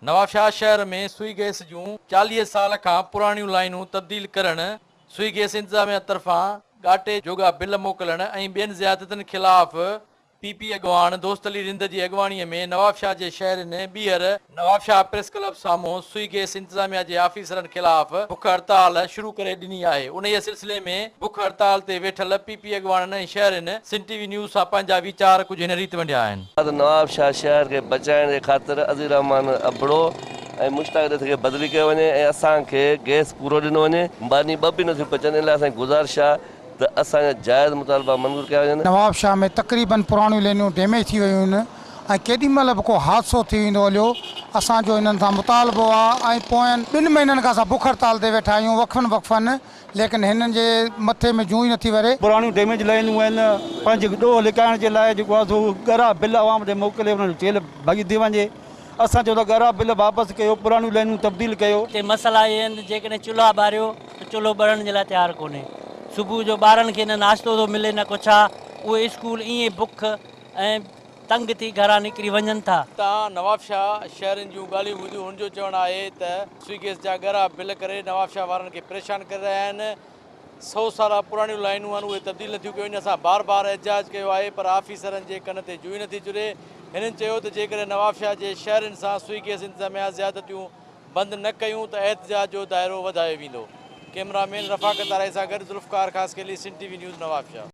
नवाबशाह शहर में सुई गैस जूं 40 साल खां पुराणियूं लाइनूं तब्दील करण, सुई गैस इंतजामिया तरफ़ां ॻाटे जोगा बिल मोकिलण ऐं ॿियनि ज़ियादतनि ख़िलाफ़ पीपी अॻवान दोस्त अली रिंद जी अॻवानीअ में नवाबशाह जे शहरनि ॿीहर नवाबशाह प्रेस क्लब साम्हूं सुई गैस इंतजामिया जे आफ़ीसरनि ख़िलाफ़ बुख हड़ताल शुरू करे ॾिनी आहे। उन सिलसिले में बुख हड़ताल ते वेठल पीपी अॻवाननि ऐं शहरनि सिंध टीवी न्यूज़ सां पंहिंजा वीचार कुझु हिन रीति वंडिया आहिनि। नवाबशाह शहर के बचाइण जे ख़ातिर अज़ीर रहमान अबड़ो ऐं मुश्ताक खे बदिली कयो वञे ऐं असांखे गैस पूरो ॾिनो वञे। बानी ॿ बि नथियूं पचनि, इन लाइ असांजी गुज़ारिश आहे त असांजा जाइज़ मुतालबा मंज़ूर कया वञनि। नवाबशाह में तक़रीबन पुराणियूं लाइनूं डैमेज थी वियूं आहिनि ऐं केॾी महिल बि को हादसो थी वेंदो हलियो। असांजो इन्हनि सां मुतालबो आहे ऐं पोयनि 2 महीननि खां असां बुख हड़ताल ते वेठा आहियूं वक़फ़न, लेकिन हिननि जे मथे में जूं ई नथी वरे। पुराणियूं डैमेज लाइनूं आहिनि, पंहिंजे ॾोह लिकाइण जे लाइ जेको आहे सो ॻरा बिल आवाम ॾे मोकिले उन्हनि जेल भॼी थी वञे। असां चयो त ॻरा बिल वापसि कयो, पुराणियूं लाइनूं तब्दील कयो। मसइला इहे आहिनि, जेकॾहिं चुल्हा ॿारियो त चुल्हो ॿरण जे लाइ तयारु कोन्हे। सुबुह जो ॿारनि खे न नाश्तो थो मिले न कुझु आहे, उहे स्कूल ईअं बुख ऐं तंग थी घरां निकिरी वञनि था। तव्हां नवाबशाह शहरनि जूं ॻाल्हियूं ॿुधियूं, हुनजो चवणु आहे त सुई गैस जा ॻरा बिल करे नवाबशाह वारनि खे परेशान करे रहिया आहिनि। 100 साल पुराणियूं लाइनूं आहिनि, उहे तब्दील नथियूं कयूं। असां बार बार एहतिजाज कयो आहे पर आफ़ीसरनि जे कन ते जुई नथी जुड़े। हिननि चयो त जेकॾहिं नवाबशाह जे शहरनि सां सुई गैस इंतजामिया ज़ियादतियूं बंदि न कयूं त एहतिजाज जो दाइरो वधायो वेंदो। कैमरामैन रफ़ाकत तारे सां गॾु ज़ुल्फ़कार ख़ासकेली सिंध टीवी न्यूज़ नवाबशाह।